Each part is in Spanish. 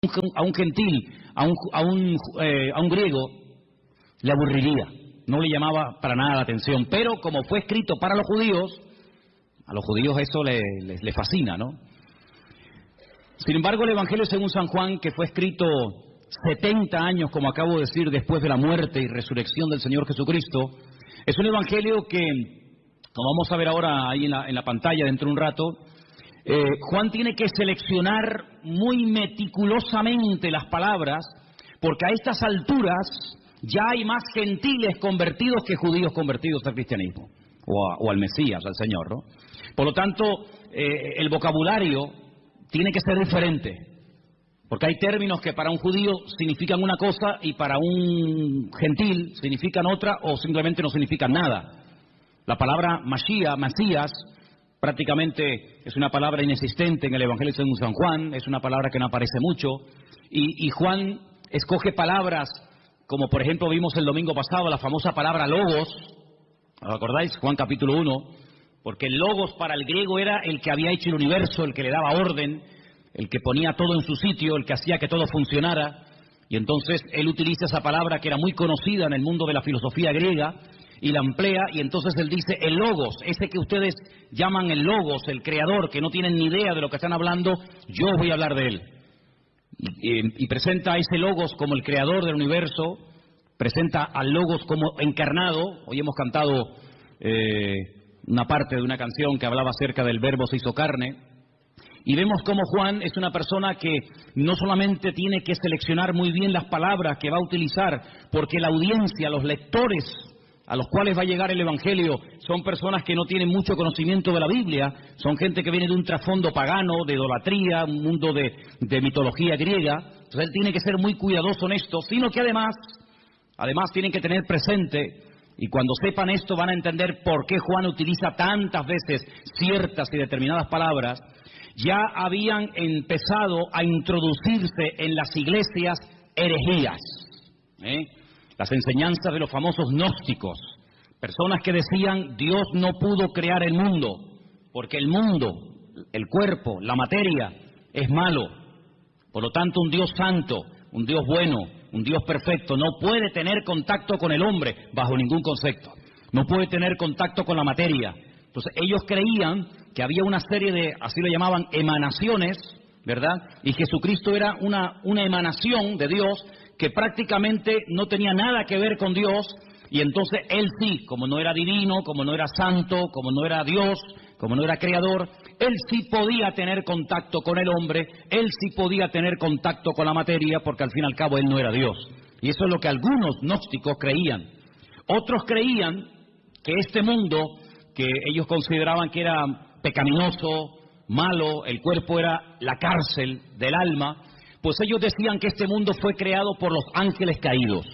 a un gentil, a un griego, le aburriría, no le llamaba para nada la atención. Pero como fue escrito para los judíos, a los judíos eso les fascina, ¿no? Sin embargo, el Evangelio según San Juan, que fue escrito 70 años, como acabo de decir, después de la muerte y resurrección del Señor Jesucristo, es un Evangelio que, como vamos a ver ahora ahí en la pantalla dentro de un rato, Juan tiene que seleccionar muy meticulosamente las palabras, porque a estas alturas ya hay más gentiles convertidos que judíos convertidos al cristianismo, o al Mesías, al Señor, ¿no? Por lo tanto, el vocabulario tiene que ser diferente, porque hay términos que para un judío significan una cosa y para un gentil significan otra o simplemente no significan nada. La palabra Mesías, prácticamente es una palabra inexistente en el Evangelio según San Juan, es una palabra que no aparece mucho, y Juan escoge palabras como por ejemplo vimos el domingo pasado la famosa palabra logos, ¿os acordáis? Juan capítulo 1, porque el logos para el griego era el que había hecho el universo, el que le daba orden, el que ponía todo en su sitio, el que hacía que todo funcionara, y entonces él utiliza esa palabra que era muy conocida en el mundo de la filosofía griega, y la emplea, y entonces él dice el logos, ese que ustedes llaman el logos, el creador, que no tienen ni idea de lo que están hablando, yo voy a hablar de él. Y presenta a ese logos como el creador del universo, presenta al logos como encarnado. Hoy hemos cantado una parte de una canción que hablaba acerca del verbo se hizo carne, y vemos cómo Juan es una persona que no solamente tiene que seleccionar muy bien las palabras que va a utilizar, porque la audiencia, los lectores a los cuales va a llegar el Evangelio son personas que no tienen mucho conocimiento de la Biblia, son gente que viene de un trasfondo pagano, de idolatría, un mundo de mitología griega. Entonces él tiene que ser muy cuidadoso en esto, sino que además tienen que tener presente, y cuando sepan esto van a entender por qué Juan utiliza tantas veces ciertas y determinadas palabras. Ya habían empezado a introducirse en las iglesias herejías, las enseñanzas de los famosos gnósticos, personas que decían Dios no pudo crear el mundo, porque el mundo, el cuerpo, la materia, es malo. Por lo tanto, un Dios santo, un Dios bueno, un Dios perfecto, no puede tener contacto con el hombre bajo ningún concepto, no puede tener contacto con la materia. Entonces ellos creían que había una serie de, así lo llamaban, emanaciones, ¿verdad? Y Jesucristo era una emanación de Dios que prácticamente no tenía nada que ver con Dios, y entonces él sí, como no era divino, como no era santo, como no era Dios, como no era creador, él sí podía tener contacto con el hombre, él sí podía tener contacto con la materia, porque al fin y al cabo él no era Dios. Y eso es lo que algunos gnósticos creían. Otros creían que este mundo, que ellos consideraban que era pecaminoso, malo, el cuerpo era la cárcel del alma, pues ellos decían que este mundo fue creado por los ángeles caídos.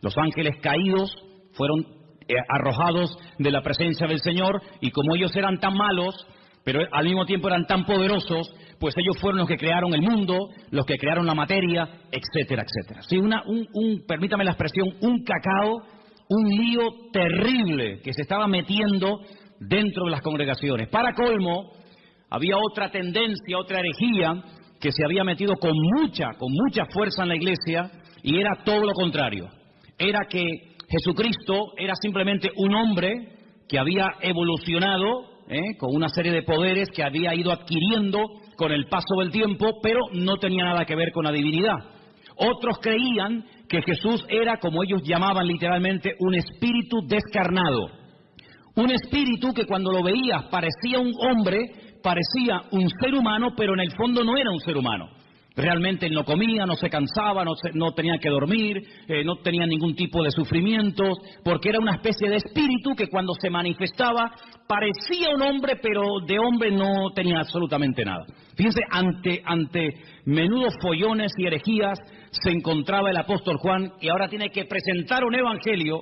Los ángeles caídos fueron arrojados de la presencia del Señor, y como ellos eran tan malos, pero al mismo tiempo eran tan poderosos, pues ellos fueron los que crearon el mundo, los que crearon la materia, etcétera, etcétera. Sí, permítame la expresión, un cacao, un lío terrible que se estaba metiendo dentro de las congregaciones. Para colmo, había otra tendencia, otra herejía que se había metido con mucha fuerza en la iglesia, y era todo lo contrario. Era que Jesucristo era simplemente un hombre que había evolucionado con una serie de poderes que había ido adquiriendo con el paso del tiempo, pero no tenía nada que ver con la divinidad. Otros creían que Jesús era, como ellos llamaban literalmente, un espíritu descarnado. Un espíritu que cuando lo veías parecía un hombre, parecía un ser humano, pero en el fondo no era un ser humano. Realmente él no comía, no se cansaba, no tenía que dormir, no tenía ningún tipo de sufrimientos, porque era una especie de espíritu que cuando se manifestaba parecía un hombre, pero de hombre no tenía absolutamente nada. Fíjense, ante menudos follones y herejías se encontraba el apóstol Juan, y ahora tiene que presentar un evangelio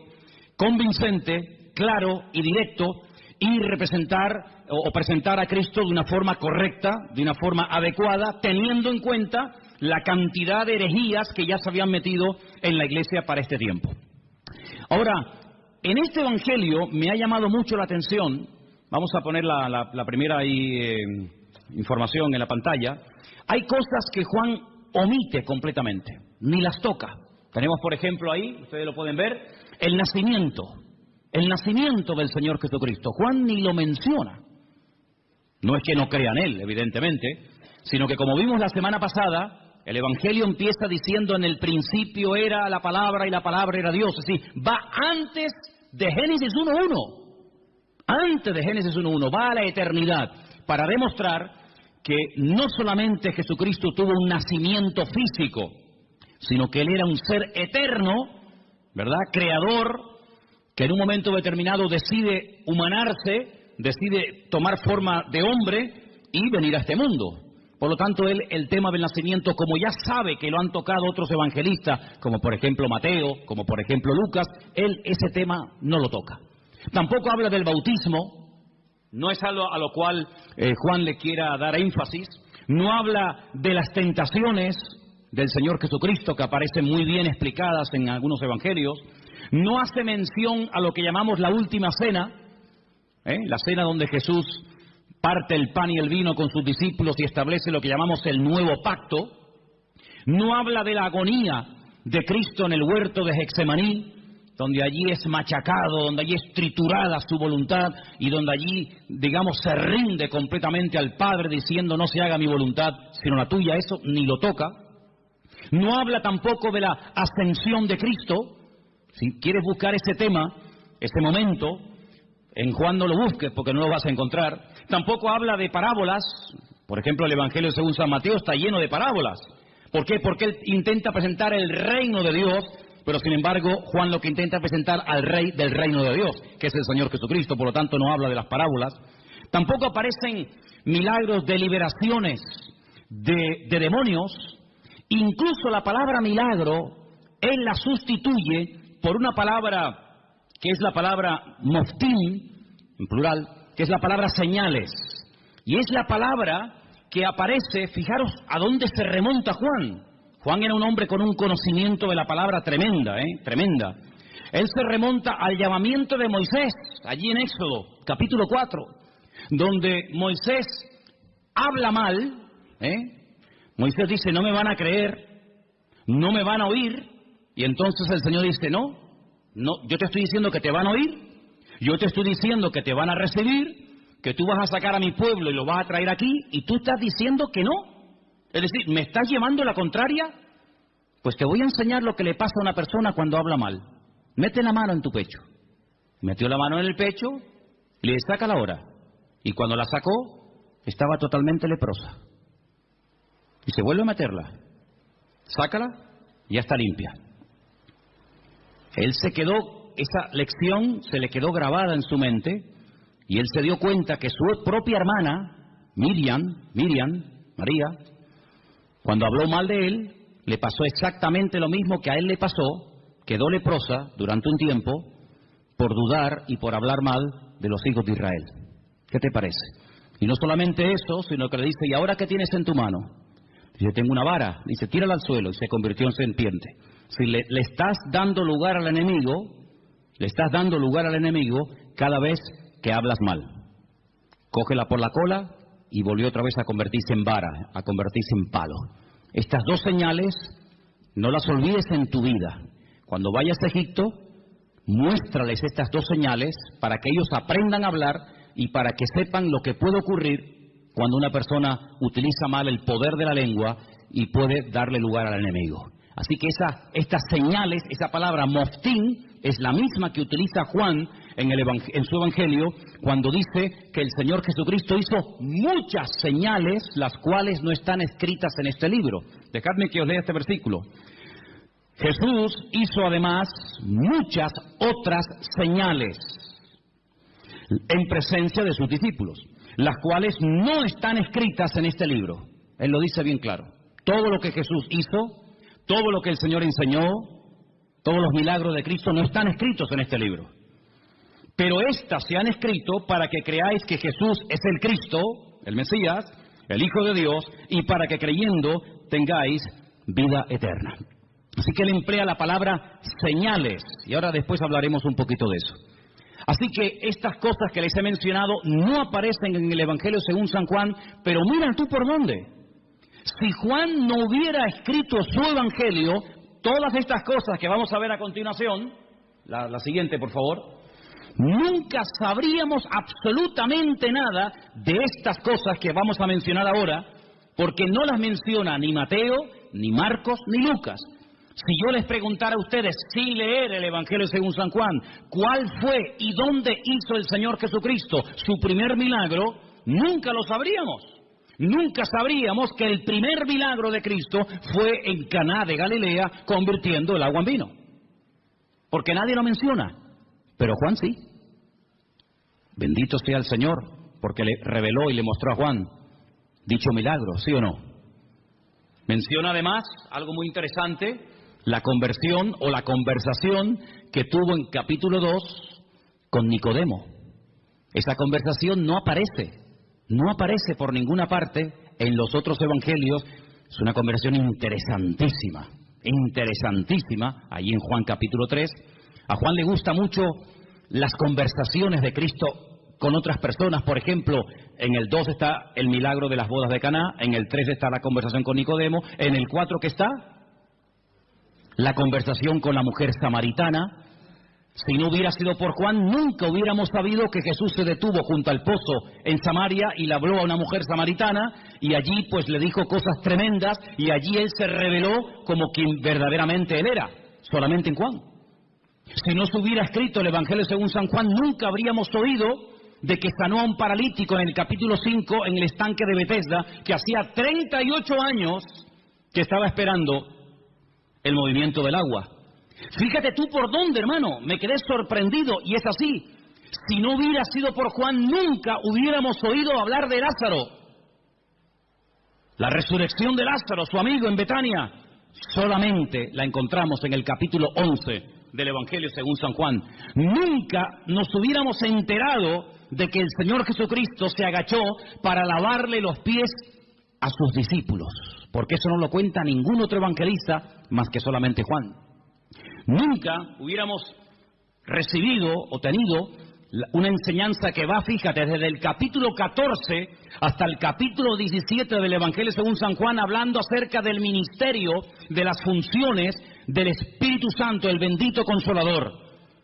convincente, claro y directo, y presentar a Cristo de una forma correcta, de una forma adecuada, teniendo en cuenta la cantidad de herejías que ya se habían metido en la iglesia para este tiempo. Ahora, en este evangelio me ha llamado mucho la atención, vamos a poner la primera información en la pantalla, hay cosas que Juan omite completamente, ni las toca. Tenemos, por ejemplo, ahí, ustedes lo pueden ver, el nacimiento del Señor Jesucristo. Juan ni lo menciona. No es que no crea en Él, evidentemente, sino que como vimos la semana pasada, el Evangelio empieza diciendo: en el principio era la palabra y la palabra era Dios. Es decir, va antes de Génesis 1.1. Antes de Génesis 1.1, va a la eternidad para demostrar que no solamente Jesucristo tuvo un nacimiento físico, sino que Él era un ser eterno, ¿verdad? Creador, que en un momento determinado decide humanarse, decide tomar forma de hombre y venir a este mundo. Por lo tanto, él, el tema del nacimiento, como ya sabe que lo han tocado otros evangelistas, como por ejemplo Mateo, como por ejemplo Lucas, él ese tema no lo toca. Tampoco habla del bautismo, no es algo a lo cual Juan le quiera dar énfasis. No habla de las tentaciones del Señor Jesucristo, que aparecen muy bien explicadas en algunos evangelios. No hace mención a lo que llamamos la última cena, la cena donde Jesús parte el pan y el vino con sus discípulos y establece lo que llamamos el nuevo pacto. No habla de la agonía de Cristo en el huerto de Getsemaní, donde allí es machacado, donde allí es triturada su voluntad y donde allí, digamos, se rinde completamente al Padre diciendo: no se haga mi voluntad sino la tuya. Eso ni lo toca. No habla tampoco de la ascensión de Cristo. Si quieres buscar ese tema, ese momento, en Juan no lo busques porque no lo vas a encontrar. Tampoco habla de parábolas. Por ejemplo, el Evangelio según San Mateo está lleno de parábolas. ¿Por qué? Porque él intenta presentar el reino de Dios, pero sin embargo Juan lo que intenta presentar al rey del reino de Dios, que es el Señor Jesucristo. Por lo tanto no habla de las parábolas. Tampoco aparecen milagros de liberaciones de demonios. Incluso la palabra milagro él la sustituye por una palabra que es la palabra moftim, en plural, que es la palabra señales. Y es la palabra que aparece, fijaros a dónde se remonta Juan. Juan era un hombre con un conocimiento de la palabra tremenda, tremenda. Él se remonta al llamamiento de Moisés, allí en Éxodo, capítulo 4, donde Moisés habla mal, Moisés dice: no me van a creer, no me van a oír, y entonces el Señor dice: no, yo te estoy diciendo que te van a oír, yo te estoy diciendo que te van a recibir, que tú vas a sacar a mi pueblo y lo vas a traer aquí, y tú estás diciendo que no. Es decir, ¿me estás llevando la contraria? Pues te voy a enseñar lo que le pasa a una persona cuando habla mal. Mete la mano en tu pecho. Metió la mano en el pecho y le dice: sácala ahora. Y cuando la sacó, estaba totalmente leprosa. Y se vuelve a meterla. Sácala, ya está limpia. Él se quedó, esa lección se le quedó grabada en su mente, y él se dio cuenta que su propia hermana, María, cuando habló mal de él, le pasó exactamente lo mismo que a él le pasó. Quedó leprosa durante un tiempo por dudar y por hablar mal de los hijos de Israel. ¿Qué te parece? Y no solamente eso, sino que le dice: ¿y ahora qué tienes en tu mano? Dice: tengo una vara. Dice: tírala al suelo, y se convirtió en serpiente. Si le estás dando lugar al enemigo, cada vez que hablas mal. Cógela por la cola y volvió otra vez a convertirse en vara, a convertirse en palo. Estas dos señales no las olvides en tu vida. Cuando vayas a Egipto, muéstrales estas dos señales para que ellos aprendan a hablar y para que sepan lo que puede ocurrir cuando una persona utiliza mal el poder de la lengua y puede darle lugar al enemigo. Así que estas señales, esa palabra moftim, es la misma que utiliza Juan en su Evangelio cuando dice que el Señor Jesucristo hizo muchas señales, las cuales no están escritas en este libro. Dejadme que os lea este versículo. Jesús hizo además muchas otras señales en presencia de sus discípulos, las cuales no están escritas en este libro. Él lo dice bien claro. Todo lo que Jesús hizo, todo lo que el Señor enseñó, todos los milagros de Cristo no están escritos en este libro. Pero estas se han escrito para que creáis que Jesús es el Cristo, el Mesías, el Hijo de Dios, y para que creyendo tengáis vida eterna. Así que él emplea la palabra señales, y ahora después hablaremos un poquito de eso. Así que estas cosas que les he mencionado no aparecen en el Evangelio según San Juan, pero mira tú por dónde. Si Juan no hubiera escrito su evangelio, todas estas cosas que vamos a ver a continuación, la siguiente por favor, nunca sabríamos absolutamente nada de estas cosas que vamos a mencionar ahora, porque no las menciona ni Mateo, ni Marcos, ni Lucas. Si yo les preguntara a ustedes, sin leer el Evangelio según San Juan, cuál fue y dónde hizo el Señor Jesucristo su primer milagro, nunca lo sabríamos. Nunca sabríamos que el primer milagro de Cristo fue en Caná de Galilea, convirtiendo el agua en vino. Porque nadie lo menciona, pero Juan sí. Bendito sea el Señor, porque le reveló y le mostró a Juan dicho milagro, ¿sí o no? Menciona además algo muy interesante, la conversión o la conversación que tuvo en capítulo 2 con Nicodemo. Esa conversación no aparece por ninguna parte en los otros evangelios. Es una conversación interesantísima, allí en Juan capítulo 3. A Juan le gusta mucho las conversaciones de Cristo con otras personas. Por ejemplo, en el 2 está el milagro de las bodas de Caná, en el 3 está la conversación con Nicodemo, en el 4 que está la conversación con la mujer samaritana. Si no hubiera sido por Juan, nunca hubiéramos sabido que Jesús se detuvo junto al pozo en Samaria y le habló a una mujer samaritana, y allí pues le dijo cosas tremendas, y allí él se reveló como quien verdaderamente él era, solamente en Juan. Si no se hubiera escrito el Evangelio según San Juan, nunca habríamos oído de que sanó a un paralítico en el capítulo 5 en el estanque de Betesda, que hacía 38 años que estaba esperando el movimiento del agua. Fíjate tú por dónde, hermano, me quedé sorprendido, y es así. Si no hubiera sido por Juan, nunca hubiéramos oído hablar de Lázaro. La resurrección de Lázaro, su amigo en Betania, solamente la encontramos en el capítulo 11 del Evangelio según San Juan. Nunca nos hubiéramos enterado de que el Señor Jesucristo se agachó para lavarle los pies a sus discípulos, porque eso no lo cuenta ningún otro evangelista más que solamente Juan. Nunca hubiéramos recibido o tenido una enseñanza que va, fíjate, desde el capítulo 14 hasta el capítulo 17 del Evangelio según San Juan, hablando acerca del ministerio, de las funciones del Espíritu Santo, el bendito Consolador.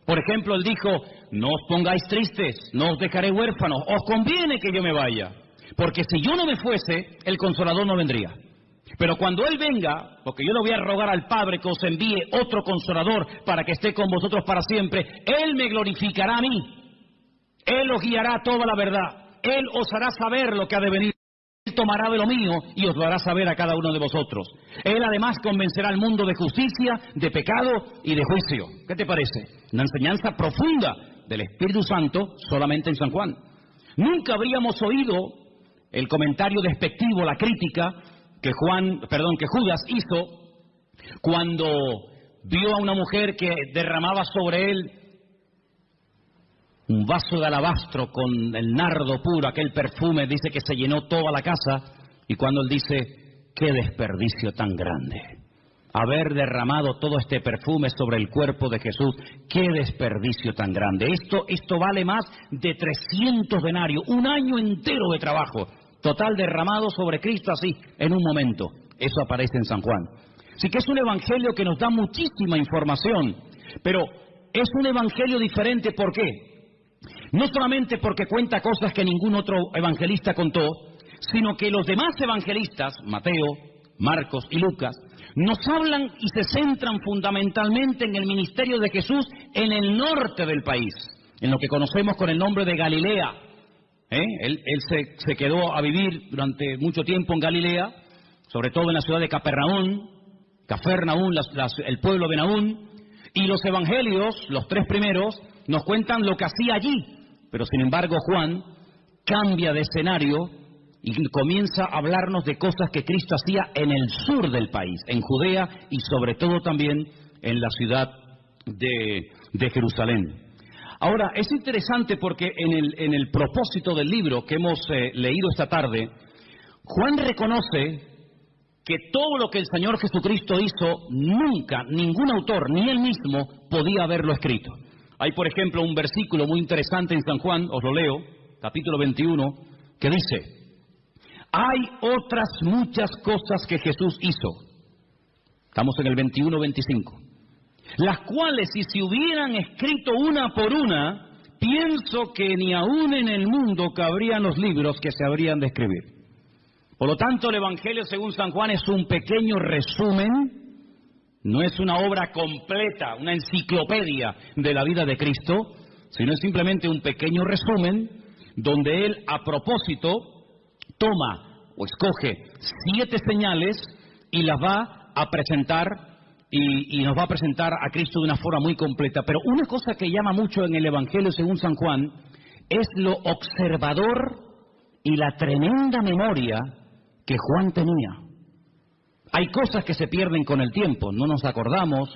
Por ejemplo, él dijo: no os pongáis tristes, no os dejaré huérfanos, os conviene que yo me vaya, porque si yo no me fuese, el Consolador no vendría. Pero cuando Él venga, porque yo le voy a rogar al Padre que os envíe otro Consolador para que esté con vosotros para siempre, Él me glorificará a mí. Él os guiará a toda la verdad. Él os hará saber lo que ha de venir. Él tomará de lo mío y os lo hará saber a cada uno de vosotros. Él además convencerá al mundo de justicia, de pecado y de juicio. ¿Qué te parece? Una enseñanza profunda del Espíritu Santo solamente en San Juan. Nunca habríamos oído el comentario despectivo, la crítica que Judas hizo cuando vio a una mujer que derramaba sobre él un vaso de alabastro con el nardo puro, aquel perfume. Dice que se llenó toda la casa, y cuando él dice: qué desperdicio tan grande, haber derramado todo este perfume sobre el cuerpo de Jesús, qué desperdicio tan grande. Esto vale más de 300 denarios, un año entero de trabajo total derramado sobre Cristo así, en un momento. Eso aparece en San Juan. Así que es un evangelio que nos da muchísima información, pero es un evangelio diferente. ¿Por qué? No solamente porque cuenta cosas que ningún otro evangelista contó, sino que los demás evangelistas, Mateo, Marcos y Lucas, nos hablan y se centran fundamentalmente en el ministerio de Jesús en el norte del país, en lo que conocemos con el nombre de Galilea. Él se quedó a vivir durante mucho tiempo en Galilea, sobre todo en la ciudad de Capernaum, el pueblo de Naún, y los evangelios, los 3 primeros, nos cuentan lo que hacía allí. Pero sin embargo Juan cambia de escenario y comienza a hablarnos de cosas que Cristo hacía en el sur del país, en Judea y sobre todo también en la ciudad de Jerusalén. Ahora, es interesante porque en el propósito del libro que hemos leído esta tarde, Juan reconoce que todo lo que el Señor Jesucristo hizo, nunca, ningún autor, ni él mismo, podía haberlo escrito. Hay, por ejemplo, un versículo muy interesante en San Juan, os lo leo, capítulo 21, que dice: Hay otras muchas cosas que Jesús hizo. Estamos en el 21-25. Las cuales, si se hubieran escrito una por una, pienso que ni aún en el mundo cabrían los libros que se habrían de escribir. Por lo tanto, el Evangelio según San Juan es un pequeño resumen, no es una obra completa, una enciclopedia de la vida de Cristo, sino es simplemente un pequeño resumen donde Él, a propósito, toma o escoge 7 señales y las va a presentar y nos va a presentar a Cristo de una forma muy completa. Pero una cosa que llama mucho en el Evangelio según San Juan es lo observador y la tremenda memoria que Juan tenía. Hay cosas que se pierden con el tiempo, no nos acordamos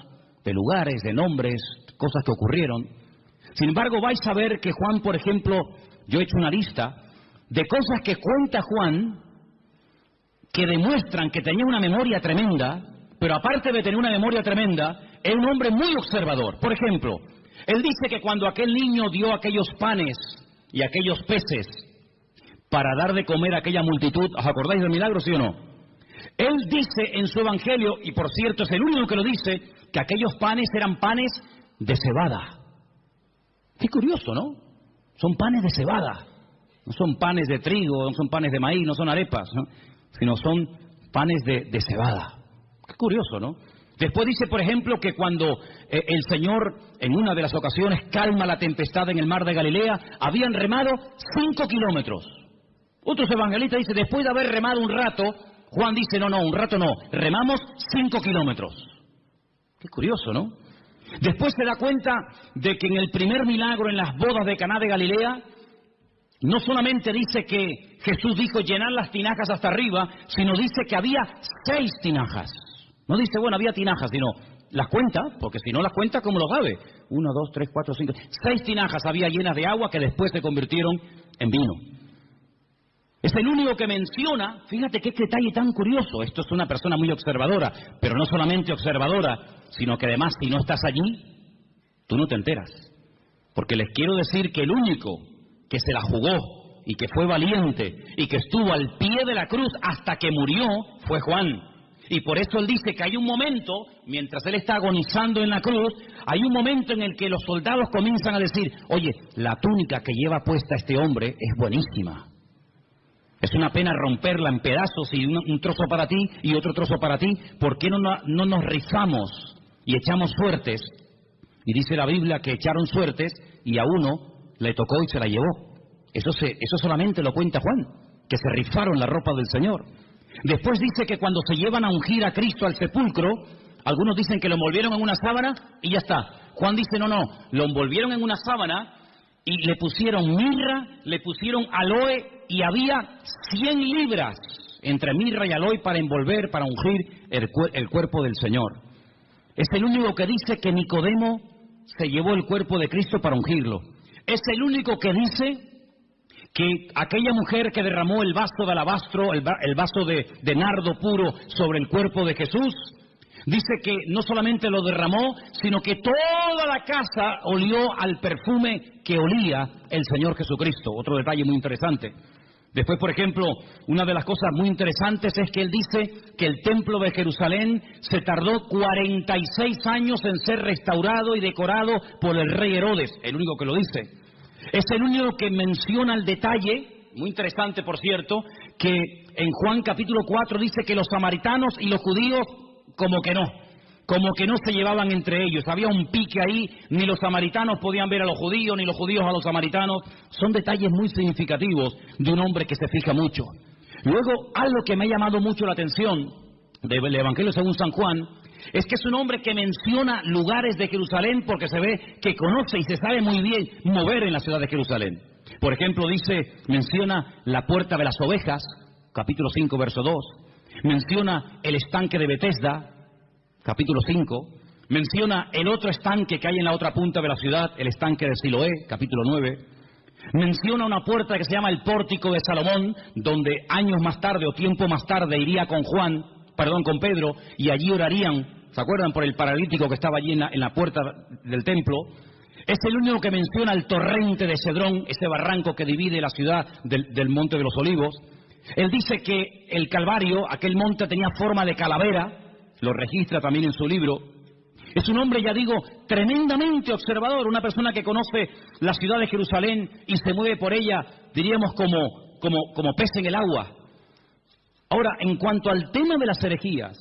de lugares, de nombres, cosas que ocurrieron. Sin embargo, vais a ver que Juan, por ejemplo, yo he hecho una lista de cosas que cuenta Juan que demuestran que tenía una memoria tremenda, pero aparte de tener una memoria tremenda, era un hombre muy observador. Por ejemplo, él dice que cuando aquel niño dio aquellos panes y aquellos peces para dar de comer a aquella multitud, ¿os acordáis del milagro, sí o no? Él dice en su evangelio, y por cierto es el único que lo dice, que aquellos panes eran panes de cebada. Qué curioso, ¿no? Son panes de cebada. No son panes de trigo, no son panes de maíz, no son arepas, ¿no? Sino son panes de cebada. Qué curioso, ¿no? Después dice, por ejemplo, que cuando el Señor en una de las ocasiones calma la tempestad en el mar de Galilea, habían remado 5 kilómetros. Otros evangelistas dicen, después de haber remado un rato, Juan dice, no, un rato no, remamos 5 kilómetros. Qué curioso, ¿no? Después se da cuenta de que en el primer milagro en las bodas de Caná de Galilea, no solamente dice que Jesús dijo llenar las tinajas hasta arriba, sino dice que había 6 tinajas. No dice, bueno, había tinajas, sino las cuenta, porque si no las cuenta, ¿cómo lo sabe? 1, 2, 3, 4, 5... 6 tinajas había llenas de agua que después se convirtieron en vino. Es el único que menciona, fíjate qué detalle tan curioso, esto es una persona muy observadora, pero no solamente observadora, sino que además si no estás allí, tú no te enteras. Porque les quiero decir que el único que se la jugó y que fue valiente y que estuvo al pie de la cruz hasta que murió fue Juan. Y por eso él dice que hay un momento, mientras él está agonizando en la cruz, hay un momento en el que los soldados comienzan a decir, oye, la túnica que lleva puesta este hombre es buenísima. Es una pena romperla en pedazos y un trozo para ti y otro trozo para ti. ¿Por qué no nos rifamos y echamos suertes? Y dice la Biblia que echaron suertes y a uno le tocó y se la llevó. Eso solamente lo cuenta Juan, que se rifaron la ropa del Señor. Después dice que cuando se llevan a ungir a Cristo al sepulcro, algunos dicen que lo envolvieron en una sábana y ya está. Juan dice, no, lo envolvieron en una sábana y le pusieron mirra, le pusieron aloe y había 100 libras entre mirra y aloe para envolver, para ungir el cuerpo del Señor. Es el único que dice que Nicodemo se llevó el cuerpo de Cristo para ungirlo. Es el único que dice que aquella mujer que derramó el vaso de alabastro, el vaso de nardo puro sobre el cuerpo de Jesús, dice que no solamente lo derramó, sino que toda la casa olió al perfume que olía el Señor Jesucristo. Otro detalle muy interesante. Después, por ejemplo, una de las cosas muy interesantes es que él dice que el templo de Jerusalén se tardó 46 años en ser restaurado y decorado por el rey Herodes, el único que lo dice. Es el único que menciona el detalle, muy interesante por cierto, que en Juan capítulo 4 dice que los samaritanos y los judíos como que no se llevaban entre ellos. Había un pique ahí, ni los samaritanos podían ver a los judíos, ni los judíos a los samaritanos. Son detalles muy significativos de un hombre que se fija mucho. Luego, algo que me ha llamado mucho la atención del Evangelio según San Juan, es que es un hombre que menciona lugares de Jerusalén porque se ve que conoce y se sabe muy bien mover en la ciudad de Jerusalén. Por ejemplo, menciona la puerta de las ovejas, capítulo 5, verso 2. Menciona el estanque de Betesda, capítulo 5. Menciona el otro estanque que hay en la otra punta de la ciudad, el estanque de Siloé, capítulo 9. Menciona una puerta que se llama el pórtico de Salomón, donde años más tarde o tiempo más tarde iría con Pedro, y allí orarían, ¿se acuerdan? Por el paralítico que estaba allí en la puerta del templo. Es el único que menciona el torrente de Cedrón, ese barranco que divide la ciudad del Monte de los Olivos. Él dice que el Calvario, aquel monte, tenía forma de calavera, lo registra también en su libro. Es un hombre, ya digo, tremendamente observador, una persona que conoce la ciudad de Jerusalén y se mueve por ella, diríamos, como pez en el agua. Ahora, en cuanto al tema de las herejías,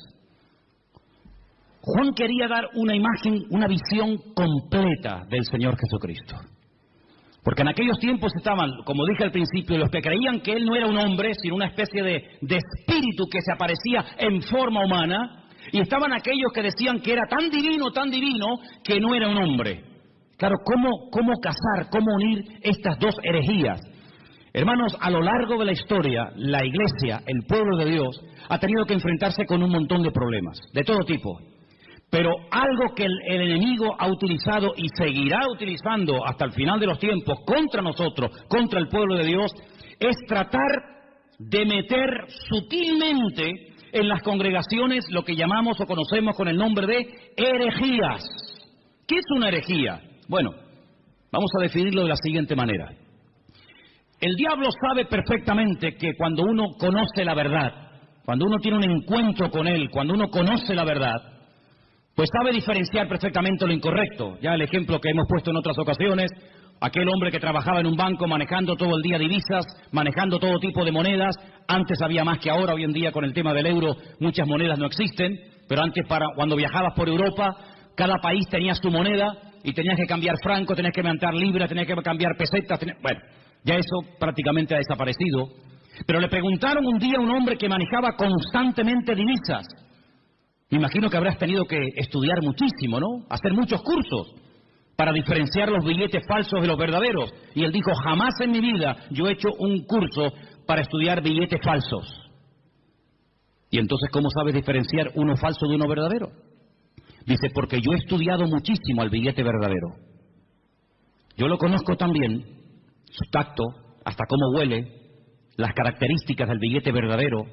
Juan quería dar una imagen, una visión completa del Señor Jesucristo. Porque en aquellos tiempos estaban, como dije al principio, los que creían que Él no era un hombre, sino una especie de espíritu que se aparecía en forma humana, y estaban aquellos que decían que era tan divino, que no era un hombre. Claro, ¿cómo casar, cómo unir estas dos herejías? Hermanos, a lo largo de la historia, la Iglesia, el pueblo de Dios, ha tenido que enfrentarse con un montón de problemas, de todo tipo. Pero algo que el enemigo ha utilizado y seguirá utilizando hasta el final de los tiempos contra nosotros, contra el pueblo de Dios, es tratar de meter sutilmente en las congregaciones lo que llamamos o conocemos con el nombre de herejías. ¿Qué es una herejía? Bueno, vamos a definirlo de la siguiente manera. El diablo sabe perfectamente que cuando uno conoce la verdad, cuando uno tiene un encuentro con él, cuando uno conoce la verdad, pues sabe diferenciar perfectamente lo incorrecto. Ya el ejemplo que hemos puesto en otras ocasiones, aquel hombre que trabajaba en un banco manejando todo el día divisas, manejando todo tipo de monedas. Antes había más que ahora, hoy en día con el tema del euro muchas monedas no existen, pero antes cuando viajabas por Europa, cada país tenía su moneda y tenías que cambiar franco, tenías que cambiar libras, tenías que cambiar pesetas. Bueno, ya eso prácticamente ha desaparecido. Pero le preguntaron un día a un hombre que manejaba constantemente divisas. Me imagino que habrás tenido que estudiar muchísimo, ¿no? Hacer muchos cursos para diferenciar los billetes falsos de los verdaderos. Y él dijo, jamás en mi vida yo he hecho un curso para estudiar billetes falsos. Y entonces, ¿cómo sabes diferenciar uno falso de uno verdadero? Dice, porque yo he estudiado muchísimo al billete verdadero. Yo lo conozco también, su tacto, hasta cómo huele, las características del billete verdadero,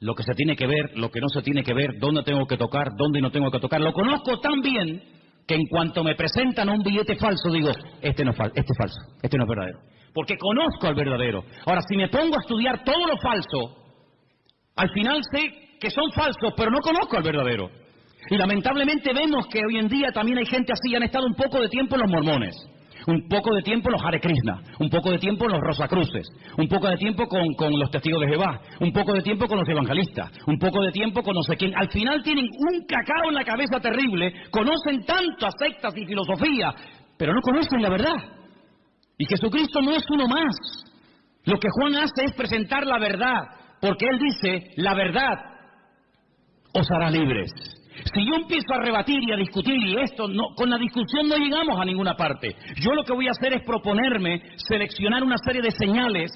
lo que se tiene que ver, lo que no se tiene que ver, dónde tengo que tocar, dónde no tengo que tocar. Lo conozco tan bien que en cuanto me presentan un billete falso, digo, este no es falso, este no es verdadero. Porque conozco al verdadero. Ahora, si me pongo a estudiar todo lo falso, al final sé que son falsos, pero no conozco al verdadero. Y lamentablemente vemos que hoy en día también hay gente así, han estado un poco de tiempo los mormones, un poco de tiempo los Hare Krishna, un poco de tiempo los Rosacruces, un poco de tiempo con los testigos de Jehová, un poco de tiempo con los evangelistas, un poco de tiempo con no sé quién. Al final tienen un cacao en la cabeza terrible, conocen tantas sectas y filosofía, pero no conocen la verdad. Y Jesucristo no es uno más. Lo que Juan hace es presentar la verdad, porque él dice, la verdad os hará libres. Si yo empiezo a rebatir y a discutir y esto, no, con la discusión no llegamos a ninguna parte. Yo lo que voy a hacer es proponerme, seleccionar una serie de señales,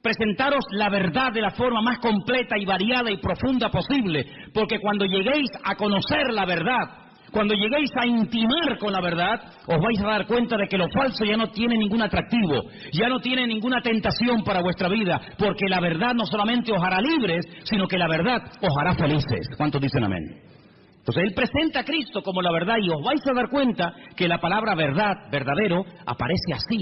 presentaros la verdad de la forma más completa y variada y profunda posible, porque cuando lleguéis a conocer la verdad, cuando lleguéis a intimar con la verdad, os vais a dar cuenta de que lo falso ya no tiene ningún atractivo, ya no tiene ninguna tentación para vuestra vida, porque la verdad no solamente os hará libres, sino que la verdad os hará felices. ¿Cuántos dicen amén? Entonces él presenta a Cristo como la verdad y os vais a dar cuenta que la palabra verdad, verdadero, aparece así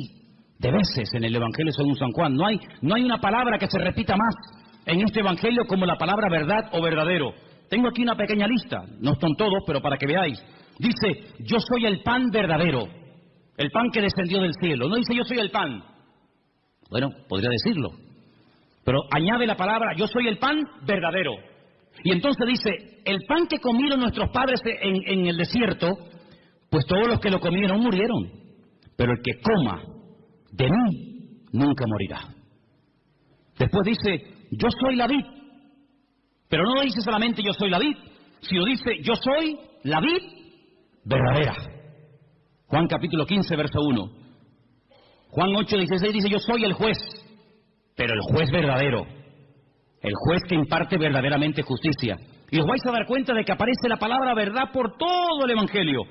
de veces en el Evangelio según San Juan. No hay una palabra que se repita más en este Evangelio como la palabra verdad o verdadero. Tengo aquí una pequeña lista, no son todos, pero para que veáis. Dice, yo soy el pan verdadero, el pan que descendió del cielo. No dice yo soy el pan. Bueno, podría decirlo, pero añade la palabra, yo soy el pan verdadero. Y entonces dice, el pan que comieron nuestros padres en el desierto, pues todos los que lo comieron murieron. Pero el que coma de mí nunca morirá. Después dice, yo soy la vid. Pero no dice solamente yo soy la vid, sino dice, yo soy la vid verdadera. Juan capítulo 15, verso 1. Juan 8, 16 dice, yo soy el juez, pero el juez verdadero. El juez que imparte verdaderamente justicia. Y os vais a dar cuenta de que aparece la palabra verdad por todo el Evangelio.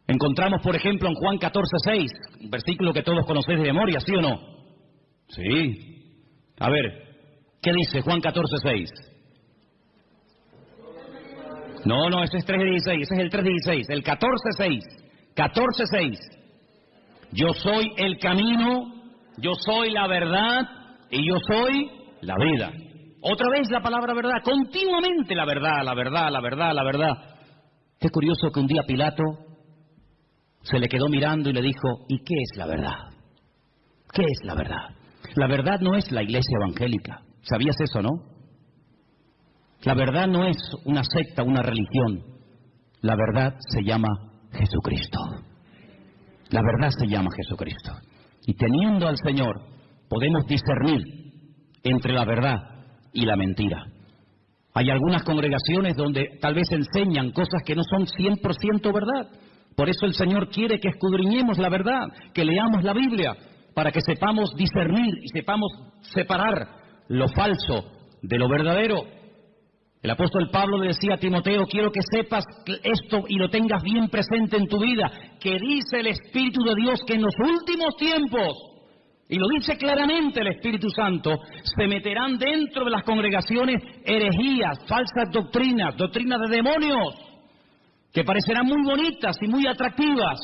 Encontramos, por ejemplo, en Juan 14:6, un versículo que todos conocéis de memoria, ¿sí o no? Sí. A ver, ¿qué dice Juan 14:6? No, ese es 3:16, ese es el 3:16, el 14:6. 14:6. Yo soy el camino, yo soy la verdad y yo soy la vida. Otra vez la palabra verdad, continuamente la verdad, la verdad, la verdad, la verdad. Qué curioso que un día Pilato se le quedó mirando y le dijo, ¿y qué es la verdad? ¿Qué es la verdad? La verdad no es la iglesia evangélica. ¿Sabías eso, no? La verdad no es una secta, una religión. La verdad se llama Jesucristo. La verdad se llama Jesucristo. Y teniendo al Señor, podemos discernir entre la verdad y la mentira. Hay algunas congregaciones donde tal vez enseñan cosas que no son 100% verdad. Por eso el Señor quiere que escudriñemos la verdad, que leamos la Biblia, para que sepamos discernir y sepamos separar lo falso de lo verdadero. El apóstol Pablo le decía a Timoteo, quiero que sepas esto y lo tengas bien presente en tu vida, que dice el Espíritu de Dios que en los últimos tiempos, y lo dice claramente el Espíritu Santo, se meterán dentro de las congregaciones herejías, falsas doctrinas, doctrinas de demonios, que parecerán muy bonitas y muy atractivas.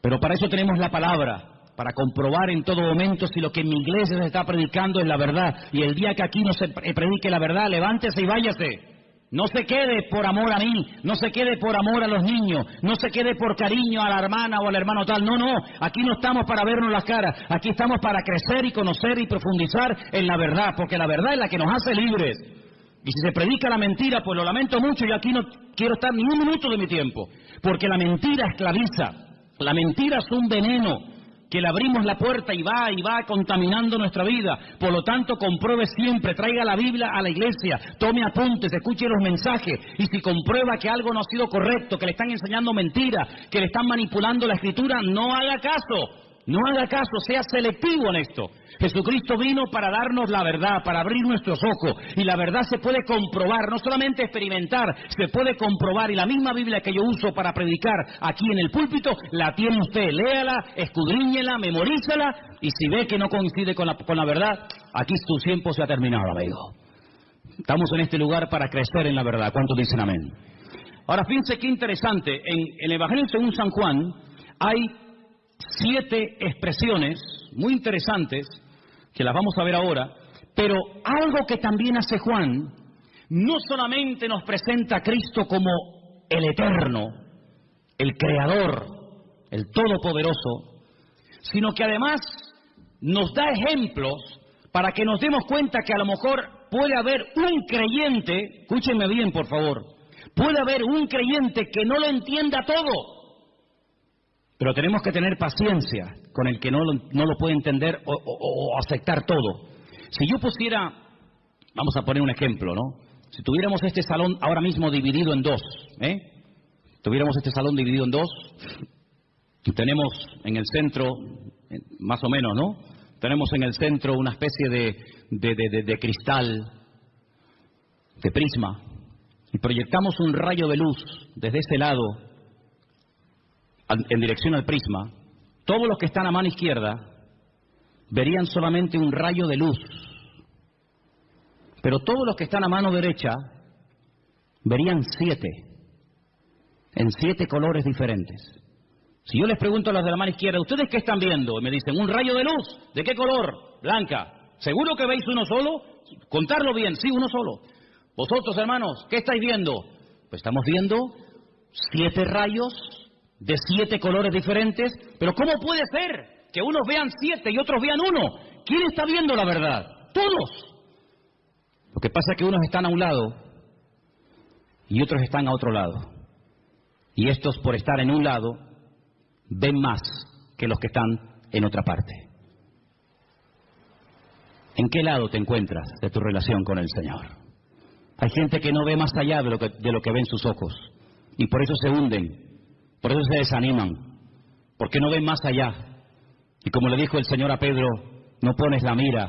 Pero para eso tenemos la palabra, para comprobar en todo momento si lo que en mi iglesia se está predicando es la verdad. Y el día que aquí no se predique la verdad, levántese y váyase. No se quede por amor a mí, no se quede por amor a los niños, no se quede por cariño a la hermana o al hermano tal. No, no, aquí no estamos para vernos las caras, aquí estamos para crecer y conocer y profundizar en la verdad, porque la verdad es la que nos hace libres. Y si se predica la mentira, pues lo lamento mucho, yo aquí no quiero estar ni un minuto de mi tiempo, porque la mentira esclaviza, la mentira es un veneno que le abrimos la puerta y va contaminando nuestra vida. Por lo tanto, compruebe siempre, traiga la Biblia a la iglesia, tome apuntes, escuche los mensajes, y si comprueba que algo no ha sido correcto, que le están enseñando mentira, que le están manipulando la Escritura, no haga caso. No haga caso, sea selectivo en esto. Jesucristo vino para darnos la verdad, para abrir nuestros ojos. Y la verdad se puede comprobar, no solamente experimentar, se puede comprobar. Y la misma Biblia que yo uso para predicar aquí en el púlpito, la tiene usted. Léala, escudriñela, memorízala. Y si ve que no coincide con la verdad, aquí tu tiempo se ha terminado, amigo. Estamos en este lugar para crecer en la verdad. ¿Cuántos dicen amén? Ahora, fíjense qué interesante. En el Evangelio según San Juan hay 7 expresiones muy interesantes que las vamos a ver ahora, pero algo que también hace Juan, no solamente nos presenta a Cristo como el eterno, el creador, el todopoderoso, sino que además nos da ejemplos para que nos demos cuenta que a lo mejor puede haber un creyente, escúchenme bien por favor, puede haber un creyente que no lo entienda todo. Pero tenemos que tener paciencia con el que no lo puede entender o aceptar todo. Si yo pusiera, vamos a poner un ejemplo, ¿no? Si tuviéramos este salón ahora mismo dividido en dos, tuviéramos este salón dividido en dos, y tenemos en el centro, más o menos, ¿no? Tenemos en el centro una especie de cristal, de prisma, y proyectamos un rayo de luz desde ese lado, en dirección al prisma. Todos los que están a mano izquierda verían solamente un rayo de luz, pero todos los que están a mano derecha verían 7, en 7 colores diferentes. Si yo les pregunto a los de la mano izquierda, ¿ustedes qué están viendo? Y me dicen, un rayo de luz. ¿De qué color? Blanca. ¿Seguro que veis uno solo? Contarlo bien, sí, uno solo. Vosotros, hermanos, ¿qué estáis viendo? Pues estamos viendo 7 rayos de 7 colores diferentes, pero ¿cómo puede ser que unos vean 7 y otros vean 1? ¿Quién está viendo la verdad? Todos. Lo que pasa es que unos están a un lado y otros están a otro lado. Y estos, por estar en un lado, ven más que los que están en otra parte. ¿En qué lado te encuentras de tu relación con el Señor? Hay gente que no ve más allá de lo que ven sus ojos, y por eso se hunden. Por eso se desaniman, porque no ven más allá. Y como le dijo el Señor a Pedro, no pones la mira,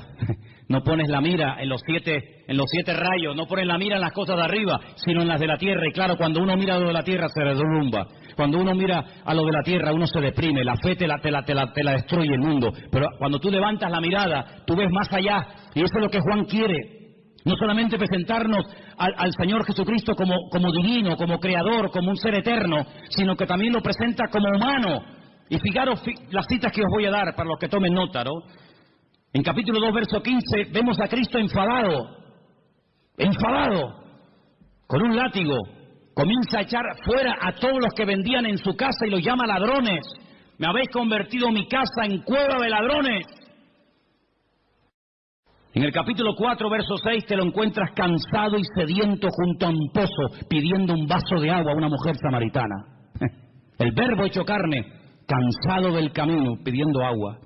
no pones la mira en los 7 rayos, no pones la mira en las cosas de arriba, sino en las de la tierra. Y claro, cuando uno mira a lo de la tierra se derrumba. Cuando uno mira a lo de la tierra uno se deprime, la fe te la destruye el mundo. Pero cuando tú levantas la mirada, tú ves más allá. Y eso es lo que Juan quiere. No solamente presentarnos al Señor Jesucristo como divino, como creador, como un ser eterno, sino que también lo presenta como humano. Y fijaros las citas que os voy a dar para los que tomen nota, ¿no? En capítulo 2, verso 15, vemos a Cristo enfadado, con un látigo. Comienza a echar fuera a todos los que vendían en su casa y los llama ladrones. Me habéis convertido mi casa en cueva de ladrones. En el capítulo 4, verso 6, te lo encuentras cansado y sediento junto a un pozo, pidiendo un vaso de agua a una mujer samaritana. El Verbo hecho carne, cansado del camino, pidiendo agua.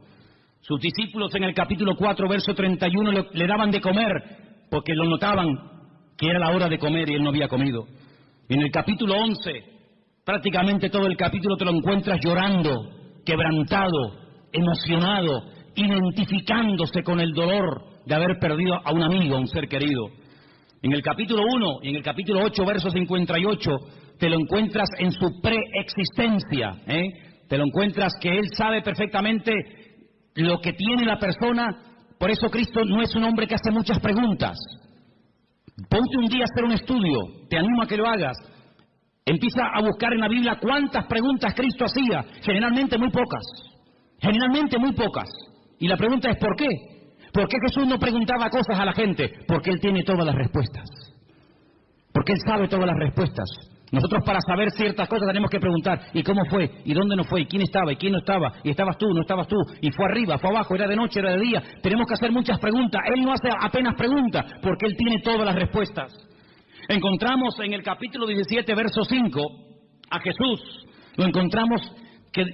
Sus discípulos en el capítulo 4, verso 31, le daban de comer, porque lo notaban que era la hora de comer y él no había comido. En el capítulo 11, prácticamente todo el capítulo te lo encuentras llorando, quebrantado, emocionado, identificándose con el dolor de haber perdido a un amigo, a un ser querido. En el capítulo 1 y en el capítulo 8, verso 58, te lo encuentras en su preexistencia. Te lo encuentras que él sabe perfectamente lo que tiene la persona. Por eso Cristo no es un hombre que hace muchas preguntas. Ponte un día a hacer un estudio, te animo a que lo hagas. Empieza a buscar en la Biblia cuántas preguntas Cristo hacía. Generalmente muy pocas. Y la pregunta es ¿por qué? ¿Por qué Jesús no preguntaba cosas a la gente? Porque Él tiene todas las respuestas. Porque Él sabe todas las respuestas. Nosotros para saber ciertas cosas tenemos que preguntar, ¿y cómo fue? ¿Y dónde no fue? ¿Y quién estaba? ¿Y quién no estaba? ¿Y estabas tú? ¿No estabas tú? ¿Y fue arriba? ¿Fue abajo? ¿Era de noche? ¿Era de día? Tenemos que hacer muchas preguntas. Él no hace apenas preguntas, porque Él tiene todas las respuestas. Encontramos en el capítulo 17, verso 5, a Jesús. Lo encontramos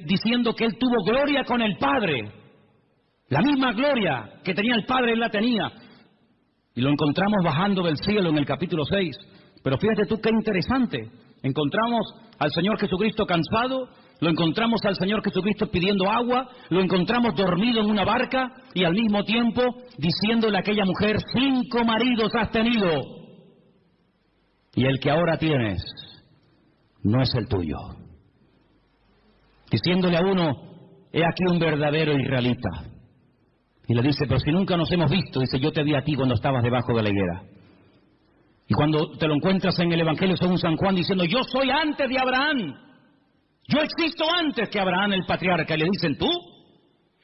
diciendo que Él tuvo gloria con el Padre. La misma gloria que tenía el Padre, Él la tenía. Y lo encontramos bajando del cielo en el capítulo 6. Pero fíjate tú qué interesante. Encontramos al Señor Jesucristo cansado, lo encontramos al Señor Jesucristo pidiendo agua, lo encontramos dormido en una barca y al mismo tiempo diciéndole a aquella mujer, 5 maridos has tenido y el que ahora tienes no es el tuyo. Diciéndole a uno, he aquí un verdadero israelita. Y le dice, pero si nunca nos hemos visto, dice, yo te vi a ti cuando estabas debajo de la higuera. Y cuando te lo encuentras en el Evangelio según San Juan diciendo, yo soy antes de Abraham, yo existo antes que Abraham el patriarca. Y le dicen, ¿tú?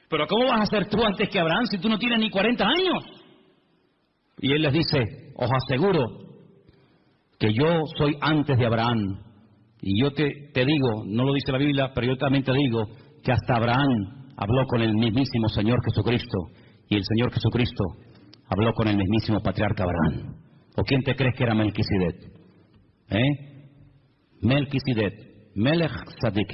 ¿Pero cómo vas a ser tú antes que Abraham si tú no tienes ni 40 años? Y él les dice, os aseguro que yo soy antes de Abraham. Y yo te digo, no lo dice la Biblia, pero yo también te digo que hasta Abraham habló con el mismísimo Señor Jesucristo y el Señor Jesucristo habló con el mismísimo patriarca Abraham. ¿O quién te crees que era Melquisedec? Melquisedec, Melech Tzadik,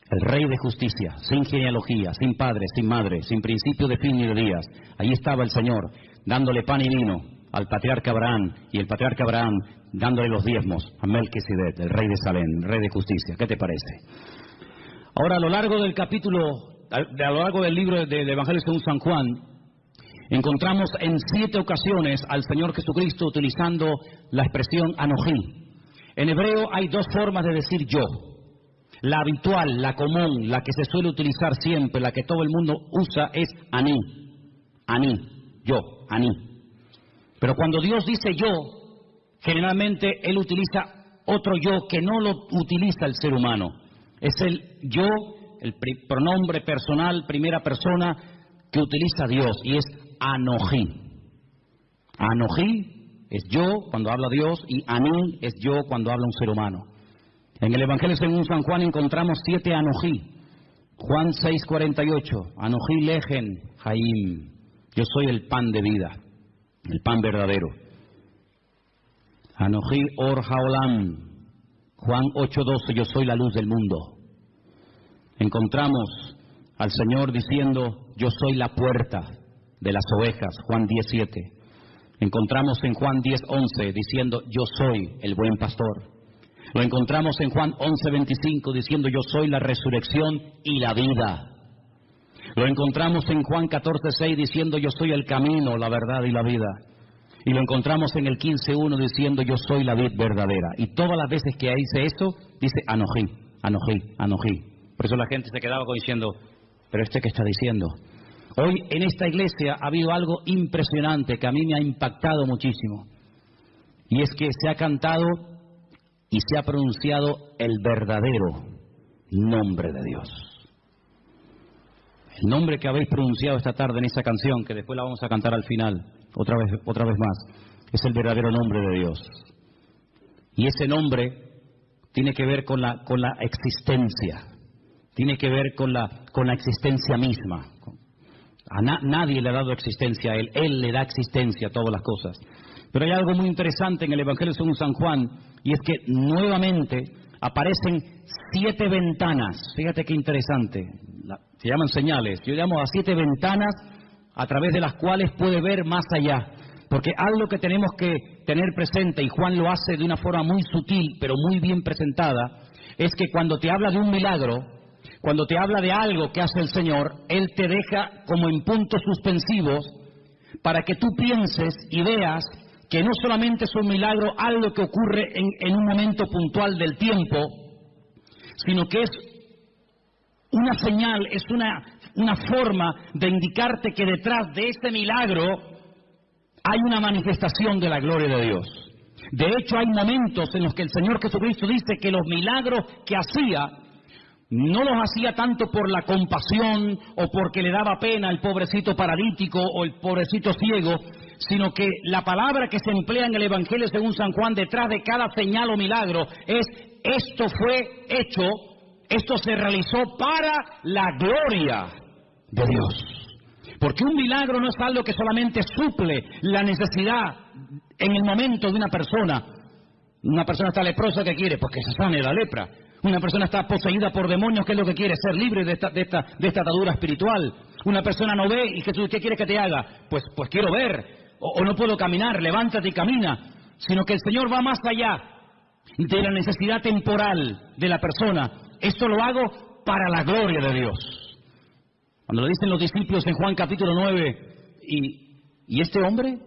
el rey de justicia, sin genealogía, sin padre, sin madre, sin principio de fin ni de días. Allí estaba el Señor, dándole pan y vino al patriarca Abraham, y el patriarca Abraham dándole los diezmos a Melquisedec, el rey de Salem, el rey de justicia. ¿Qué te parece? Ahora, a lo largo del capítulo, a lo largo del libro del Evangelio según San Juan, encontramos en 7 ocasiones al Señor Jesucristo utilizando la expresión anojí. En hebreo hay 2 formas de decir yo. La habitual, la común, la que se suele utilizar siempre, la que todo el mundo usa es aní. Aní, yo, aní. Pero cuando Dios dice yo, generalmente Él utiliza otro yo que no lo utiliza el ser humano. Es el yo, el pronombre personal, primera persona, que utiliza Dios, y es anojí. Anojí es yo cuando habla Dios, y aní es yo cuando habla un ser humano. En el Evangelio según San Juan encontramos 7 anojí. Juan 6:48, anojí lejen jaim, yo soy el pan de vida, el pan verdadero. Anojí or haolam, Juan 8:12, yo soy la luz del mundo. Encontramos al Señor diciendo, yo soy la puerta de las ovejas, Juan 10:7. Encontramos en Juan 10:11 diciendo, yo soy el buen pastor. Lo encontramos en Juan 11:25 diciendo, yo soy la resurrección y la vida. Lo encontramos en Juan 14:6 diciendo, yo soy el camino, la verdad y la vida. Y lo encontramos en el 15:1 diciendo, yo soy la vid verdadera. Y todas las veces que dice eso, dice anojí, anojí, anojí. Por eso la gente se quedaba diciendo, ¿pero este qué está diciendo? Hoy en esta iglesia ha habido algo impresionante que a mí me ha impactado muchísimo. Y es que se ha cantado y se ha pronunciado el verdadero nombre de Dios. El nombre que habéis pronunciado esta tarde en esa canción, que después la vamos a cantar al final, otra vez más, es el verdadero nombre de Dios. Y ese nombre tiene que ver con la existencia, tiene que ver con la existencia misma. Nadie le ha dado existencia a Él le da existencia a todas las cosas. Pero hay algo muy interesante en el Evangelio según San Juan, y es que nuevamente aparecen 7 ventanas. Fíjate qué interesante, se llaman señales. Yo llamo a 7 ventanas a través de las cuales puede ver más allá. Porque algo que tenemos que tener presente, y Juan lo hace de una forma muy sutil, pero muy bien presentada, es que cuando te habla de un milagro, cuando te habla de algo que hace el Señor, Él te deja como en puntos suspensivos para que tú pienses y veas que no solamente es un milagro algo que ocurre en un momento puntual del tiempo, sino que es una señal, es una forma de indicarte que detrás de ese milagro hay una manifestación de la gloria de Dios. De hecho, hay momentos en los que el Señor Jesucristo dice que los milagros que hacía no los hacía tanto por la compasión o porque le daba pena al pobrecito paralítico o el pobrecito ciego, sino que la palabra que se emplea en el Evangelio según San Juan detrás de cada señal o milagro es: esto fue hecho, esto se realizó para la gloria de Dios. Porque un milagro no es algo que solamente suple la necesidad en el momento de una persona. Una persona está leprosa, ¿qué quiere? Pues que se sane la lepra. Una persona está poseída por demonios, ¿qué es lo que quiere? Ser libre de esta atadura espiritual. Una persona no ve y Jesús, ¿qué quiere que te haga? Pues quiero ver, o no puedo caminar, levántate y camina. Sino que el Señor va más allá de la necesidad temporal de la persona. Esto lo hago para la gloria de Dios. Cuando lo dicen los discípulos en Juan capítulo 9, ¿y este hombre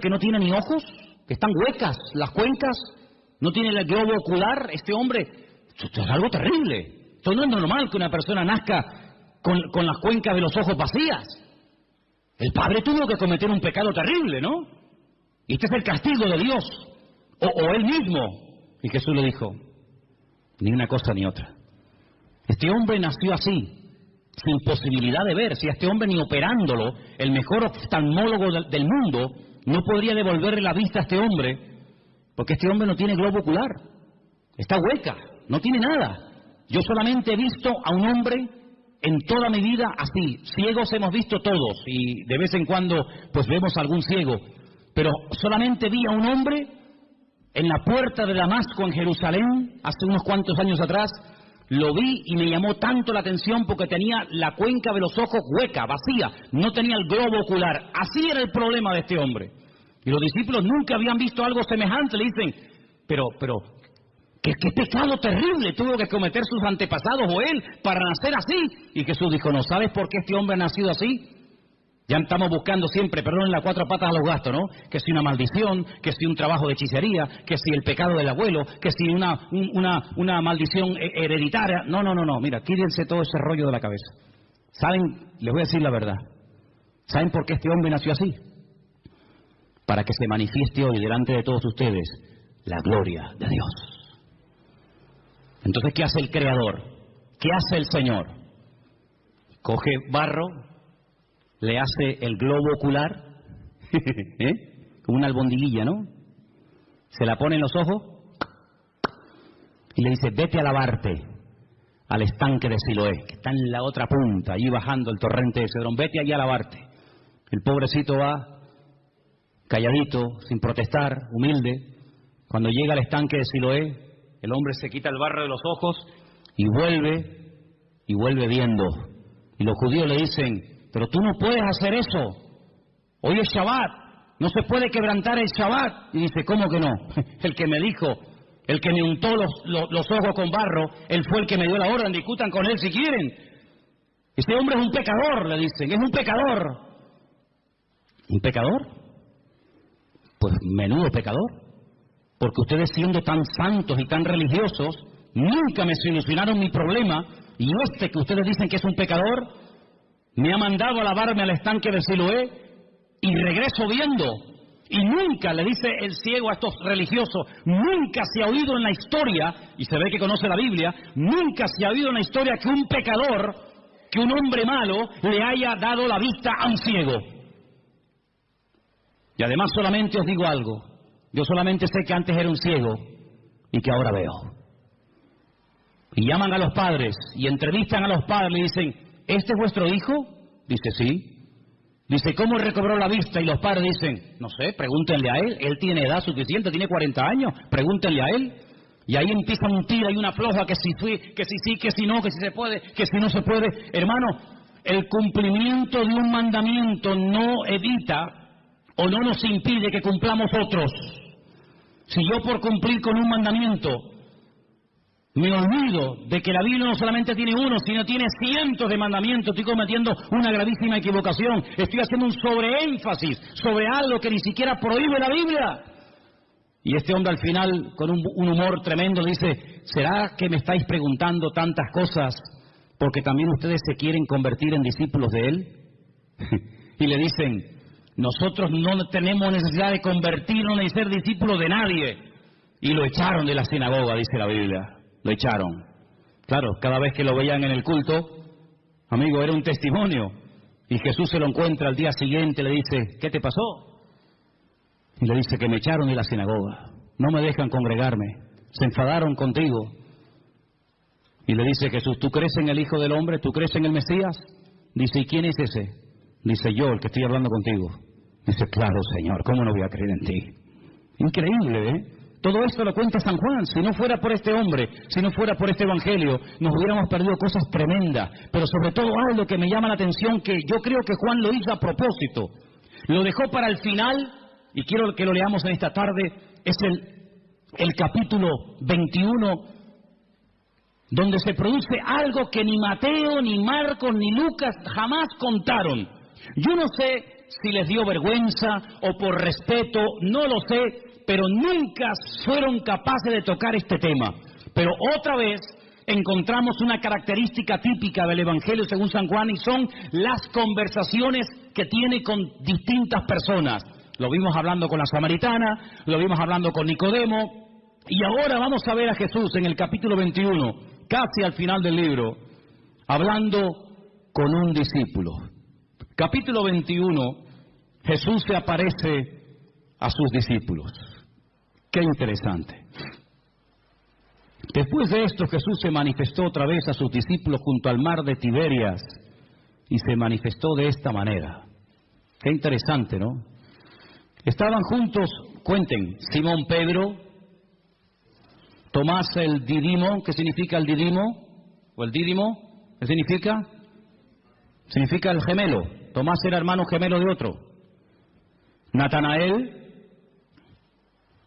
que no tiene ni ojos, que están huecas las cuencas, no tiene el globo ocular, este hombre, esto es algo terrible. Esto no es normal que una persona nazca con las cuencas de los ojos vacías. El padre tuvo que cometer un pecado terrible, ¿no? Y este es el castigo de Dios, o él mismo. Y Jesús le dijo, ni una cosa ni otra. Este hombre nació así, sin posibilidad de ver. Si a este hombre ni operándolo, el mejor oftalmólogo del mundo no podría devolverle la vista a este hombre, porque este hombre no tiene globo ocular, está hueca, no tiene nada. Yo solamente he visto a un hombre en toda mi vida así. Ciegos hemos visto todos, y de vez en cuando pues vemos a algún ciego, pero solamente vi a un hombre en la puerta de Damasco en Jerusalén hace unos cuantos años atrás. Lo vi y me llamó tanto la atención porque tenía la cuenca de los ojos hueca, vacía, no tenía el globo ocular. Así era el problema de este hombre. Y los discípulos nunca habían visto algo semejante. Le dicen, pero ¿qué pecado terrible tuvo que cometer sus antepasados o él para nacer así? Y Jesús dijo, ¿no sabes por qué este hombre ha nacido así? Ya estamos buscando siempre, perdonen las 4 patas a los gastos, ¿no? Que si una maldición, que si un trabajo de hechicería, que si el pecado del abuelo, que si una maldición hereditaria. No, mira, quírense todo ese rollo de la cabeza. ¿Saben? Les voy a decir la verdad. ¿Saben por qué este hombre nació así? Para que se manifieste hoy delante de todos ustedes la gloria de Dios. Entonces, ¿qué hace el Creador? ¿Qué hace el Señor? Coge barro, le hace el globo ocular, como una albondiguilla, ¿no? Se la pone en los ojos y le dice, vete a lavarte al estanque de Siloé, que está en la otra punta, allí bajando el torrente de Cedrón, vete allí a lavarte. El pobrecito va calladito, sin protestar, humilde. Cuando llega al estanque de Siloé, el hombre se quita el barro de los ojos y vuelve viendo. Y los judíos le dicen, pero tú no puedes hacer eso. Hoy es Shabbat, no se puede quebrantar el Shabbat. Y dice, ¿cómo que no? El que me dijo, el que me untó los ojos con barro, él fue el que me dio la orden, discutan con él si quieren. Este hombre es un pecador, le dicen, es un pecador. ¿Un pecador? Pues menudo pecador. Porque ustedes siendo tan santos y tan religiosos, nunca me solucionaron mi problema, y este que ustedes dicen que es un pecador, me ha mandado a lavarme al estanque de Siloé y regreso viendo. Y nunca, le dice el ciego a estos religiosos, nunca se ha oído en la historia, y se ve que conoce la Biblia, nunca se ha oído en la historia que un pecador que un hombre malo le haya dado la vista a un ciego. Y además solamente os digo algo, yo solamente sé que antes era un ciego y que ahora veo. Y llaman a los padres y entrevistan a los padres y dicen, ¿este es vuestro hijo? Dice, sí. Dice, ¿cómo recobró la vista? Y los padres dicen, no sé, pregúntenle a él tiene edad suficiente, tiene 40 años, pregúntenle a él. Y ahí empieza un tira y una floja, que si fui, que si sí, que si no, que si se puede, que si no se puede. Hermano, el cumplimiento de un mandamiento no evita o no nos impide que cumplamos otros. Si yo por cumplir con un mandamiento me olvido de que la Biblia no solamente tiene uno, sino tiene cientos de mandamientos, estoy cometiendo una gravísima equivocación. Estoy haciendo un sobreénfasis sobre algo que ni siquiera prohíbe la Biblia. Y este hombre al final, con un humor tremendo, dice, ¿será que me estáis preguntando tantas cosas porque también ustedes se quieren convertir en discípulos de él? Y le dicen, nosotros no tenemos necesidad de convertirnos ni ser discípulos de nadie. Y lo echaron de la sinagoga, dice la Biblia. Lo echaron. Claro, cada vez que lo veían en el culto, amigo, era un testimonio. Y Jesús se lo encuentra al día siguiente, le dice, ¿qué te pasó? Y le dice que me echaron de la sinagoga. No me dejan congregarme. Se enfadaron contigo. Y le dice Jesús, ¿tú crees en el Hijo del Hombre? ¿Tú crees en el Mesías? Dice, ¿y quién es ese? Dice, yo, el que estoy hablando contigo. Dice, claro, Señor, ¿cómo no voy a creer en ti? Increíble, ¿eh? Todo esto lo cuenta San Juan. Si no fuera por este hombre, si no fuera por este evangelio, nos hubiéramos perdido cosas tremendas. Pero sobre todo algo que me llama la atención, que yo creo que Juan lo hizo a propósito. Lo dejó para el final, y quiero que lo leamos en esta tarde, es el capítulo 21, donde se produce algo que ni Mateo, ni Marcos, ni Lucas jamás contaron. Yo no sé si les dio vergüenza o por respeto, no lo sé, pero nunca fueron capaces de tocar este tema. Pero otra vez encontramos una característica típica del Evangelio según San Juan, y son las conversaciones que tiene con distintas personas. Lo vimos hablando con la samaritana, lo vimos hablando con Nicodemo, y ahora vamos a ver a Jesús en el capítulo 21, casi al final del libro, hablando con un discípulo. Capítulo 21, Jesús se aparece a sus discípulos. Qué interesante. Después de esto, Jesús se manifestó otra vez a sus discípulos junto al mar de Tiberias, y se manifestó de esta manera. Qué interesante, ¿no? Estaban juntos, cuenten, Simón Pedro, Tomás el Didimo. ¿Qué significa el Didimo? ¿O el Dídimo? ¿Qué significa? Significa el gemelo. Tomás era hermano gemelo de otro. Natanael,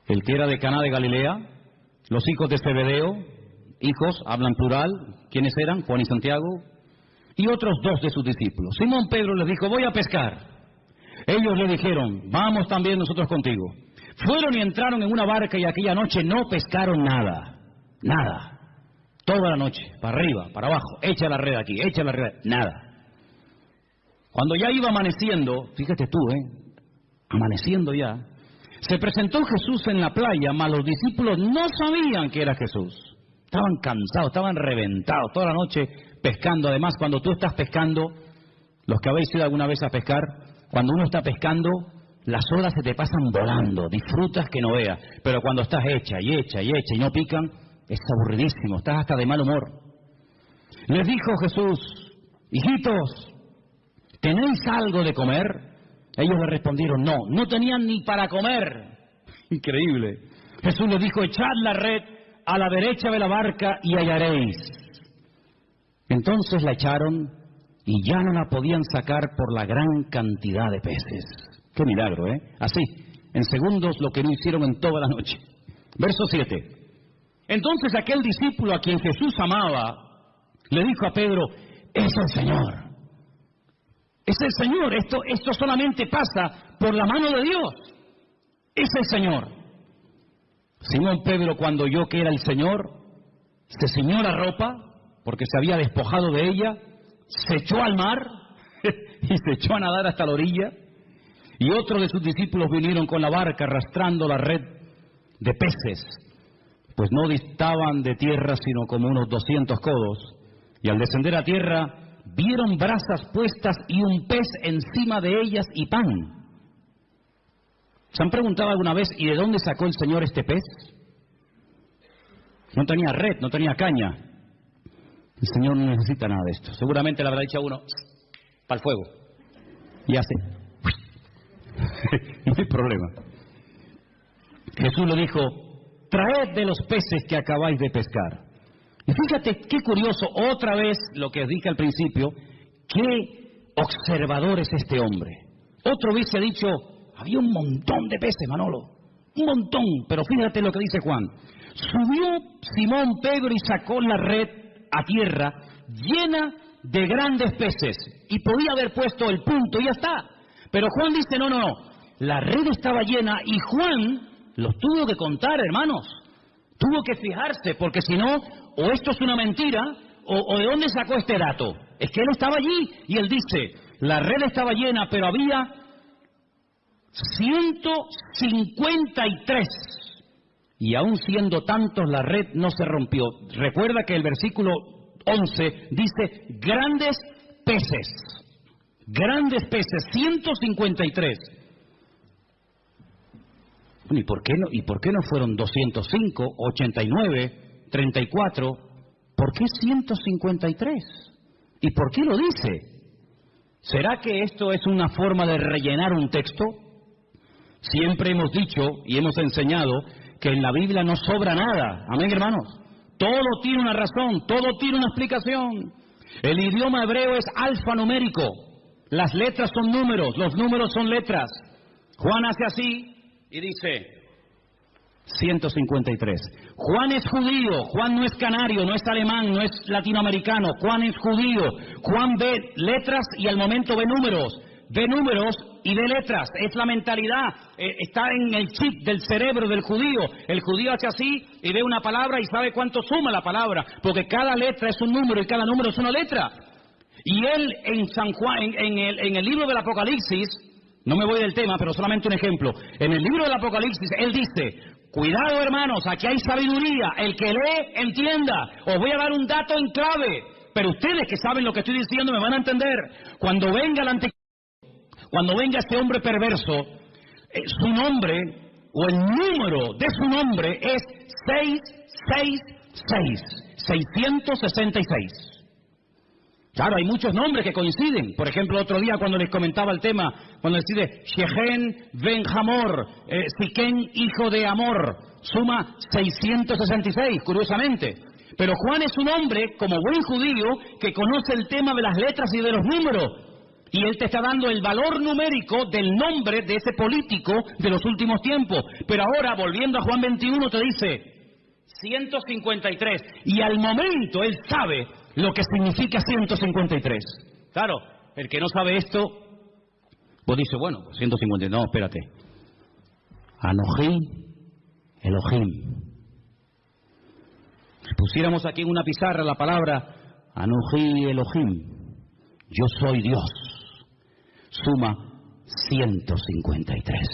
el que era de Caná de Galilea, los hijos de Zebedeo, hijos, hablan plural, ¿quiénes eran? Juan y Santiago, y otros dos de sus discípulos. Simón Pedro les dijo, voy a pescar. Ellos le dijeron, vamos también nosotros contigo. Fueron y entraron en una barca, y aquella noche no pescaron nada, nada. Toda la noche, para arriba, para abajo, echa la red aquí, echa la red, nada. Cuando ya iba amaneciendo, fíjate tú, amaneciendo ya, se presentó Jesús en la playa, mas los discípulos no sabían que era Jesús. Estaban cansados, estaban reventados, toda la noche pescando. Además, cuando tú estás pescando, los que habéis ido alguna vez a pescar, cuando uno está pescando, las horas se te pasan volando, disfrutas que no veas. Pero cuando estás hecha y hecha y hecha y no pican, es aburridísimo, estás hasta de mal humor. Les dijo Jesús, hijitos, ¿tenéis algo de comer? Ellos le respondieron, no, no tenían ni para comer. Increíble. Jesús les dijo, echad la red a la derecha de la barca y hallaréis. Entonces la echaron y ya no la podían sacar por la gran cantidad de peces. Qué milagro, ¿eh? Así, en segundos, lo que no hicieron en toda la noche. Verso 7. Entonces aquel discípulo a quien Jesús amaba, le dijo a Pedro, es el Señor. Es el Señor, esto solamente pasa por la mano de Dios. Es el Señor. Simón Pedro, cuando oyó que era el Señor, se ciñó la ropa, porque se había despojado de ella, se echó al mar y se echó a nadar hasta la orilla. Y otros de sus discípulos vinieron con la barca arrastrando la red de peces, pues no distaban de tierra sino como unos 200 codos. Y al descender a tierra, vieron brasas puestas y un pez encima de ellas y pan. ¿Se han preguntado alguna vez, ¿y de dónde sacó el Señor este pez? No tenía red, no tenía caña. El Señor no necesita nada de esto. Seguramente le habrá dicho a uno, para el fuego. Y hace. No hay problema. Jesús le dijo, traed de los peces que acabáis de pescar. Y fíjate qué curioso, otra vez lo que os dije al principio, qué observador es este hombre. Otro vez se ha dicho, había un montón de peces, Manolo, un montón, pero fíjate lo que dice Juan. Subió Simón Pedro y sacó la red a tierra llena de grandes peces, y podía haber puesto el punto y ya está. Pero Juan dice, no, la red estaba llena, y Juan los tuvo que contar, hermanos. Tuvo que fijarse, porque si no, o esto es una mentira, o ¿de dónde sacó este dato? Es que él estaba allí, y él dice, la red estaba llena, pero había 153. Y aún siendo tantos, la red no se rompió. Recuerda que el versículo 11 dice, grandes peces. Grandes peces, 153. Bueno, ¿y por qué no fueron 205, 89, 34? ¿Por qué 153? ¿Y por qué lo dice? ¿Será que esto es una forma de rellenar un texto? Siempre hemos dicho y hemos enseñado que en la Biblia no sobra nada. Amén, hermanos. Todo tiene una razón, todo tiene una explicación. El idioma hebreo es alfanumérico. Las letras son números, los números son letras. Juan hace así y dice 153. Juan es judío, Juan no es canario, no es alemán, no es latinoamericano. Juan es judío. Juan ve letras y al momento ve números. Ve números y ve letras. Es la mentalidad, está en el chip del cerebro del judío. El judío hace así y ve una palabra y sabe cuánto suma la palabra, porque cada letra es un número y cada número es una letra. Y él en San Juan, en el libro del Apocalipsis, no me voy del tema, pero solamente un ejemplo. En el libro del Apocalipsis, él dice, cuidado hermanos, aquí hay sabiduría, el que lee, entienda. Os voy a dar un dato en clave, pero ustedes que saben lo que estoy diciendo me van a entender. Cuando venga el anticristo, cuando venga este hombre perverso, su nombre, o el número de su nombre es 666, 666. Claro, hay muchos nombres que coinciden. Por ejemplo, otro día cuando les comentaba el tema, cuando decide Shechem ben Hamor, Siquén hijo de Amor, suma 666, curiosamente. Pero Juan es un hombre, como buen judío, que conoce el tema de las letras y de los números. Y él te está dando el valor numérico del nombre de ese político de los últimos tiempos. Pero ahora, volviendo a Juan 21, te dice 153. Y al momento él sabe lo que significa 153. Claro, el que no sabe esto, pues dice, bueno, 153, no, espérate. Anohim, Elohim. Si pusiéramos aquí en una pizarra la palabra Anohim, Elohim, yo soy Dios, suma 153.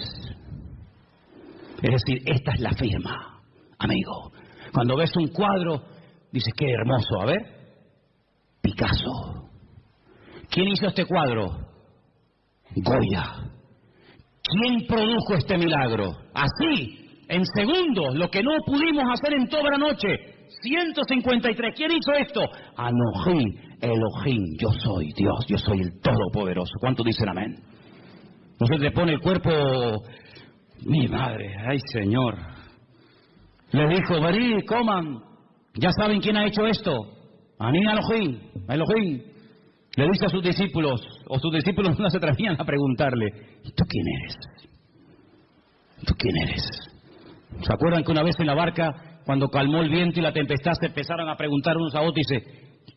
Es decir, esta es la firma, amigo. Cuando ves un cuadro, dices, qué hermoso, a ver. Picasso. ¿Quién hizo este cuadro? Goya. ¿Quién produjo este milagro? Así, en segundos, lo que no pudimos hacer en toda la noche. 153. ¿Quién hizo esto? Anohim, Elohim. Yo soy Dios, yo soy el Todopoderoso. ¿Cuántos dicen amén? Entonces le pone el cuerpo, mi madre, ay Señor. Le dijo, venid, coman. Ya saben quién ha hecho esto. Aní Elohim, Elohim. Le dice a sus discípulos, o sus discípulos no se atrevían a preguntarle, ¿y tú quién eres? ¿Tú quién eres? ¿Se acuerdan que una vez en la barca, cuando calmó el viento y la tempestad, se empezaron a preguntar unos a otros y dice,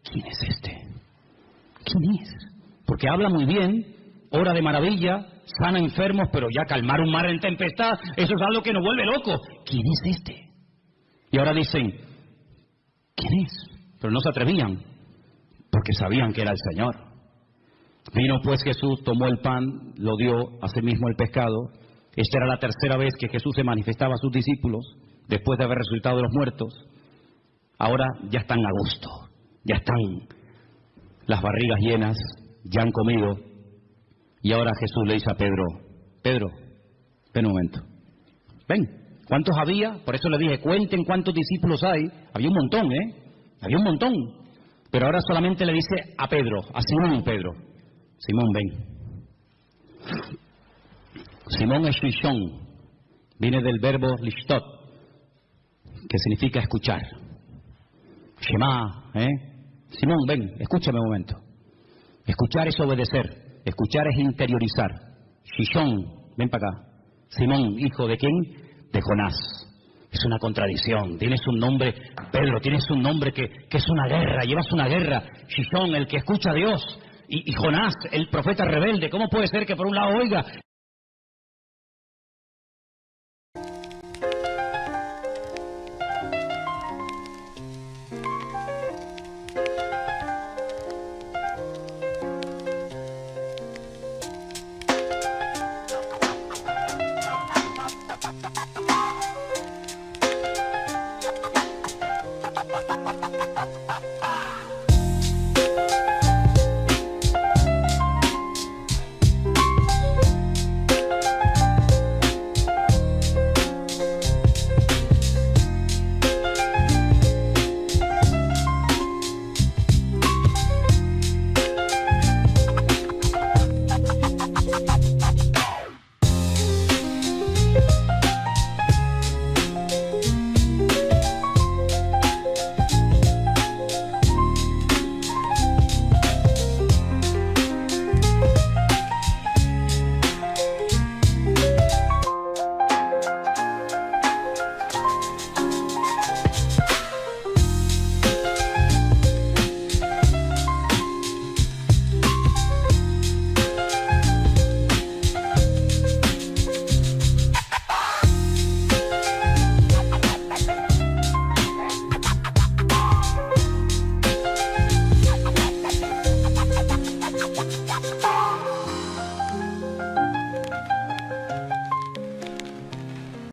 ¿quién es este? ¿Quién es? Porque habla muy bien, obra de maravilla, sana enfermos, pero ya calmar un mar en tempestad, eso es algo que nos vuelve loco. ¿Quién es este? Y ahora dicen, ¿quién es? Pero no se atrevían, porque sabían que era el Señor. Vino pues Jesús, tomó el pan, lo dio a sí mismo el pescado. Esta era la tercera vez que Jesús se manifestaba a sus discípulos, después de haber resucitado de los muertos. Ahora ya están a gusto, ya están las barrigas llenas, ya han comido, y ahora Jesús le dice a Pedro, Pedro, ven un momento, ven, ¿cuántos había? Por eso le dije, cuenten cuántos discípulos hay, había un montón, había un montón, pero ahora solamente le dice a Pedro, a Simón, Pedro, Simón, ven. Simón es Lishon, viene del verbo lishtot, que significa escuchar. Shema, Simón, ven, escúchame un momento. Escuchar es obedecer, escuchar es interiorizar. Shishon, ven para acá. Simón, hijo de quién? De Jonás. Es una contradicción. Tienes un nombre, Pedro, tienes un nombre que es una guerra, llevas una guerra. Shishon, el que escucha a Dios. Y Jonás, el profeta rebelde. ¿Cómo puede ser que por un lado oiga?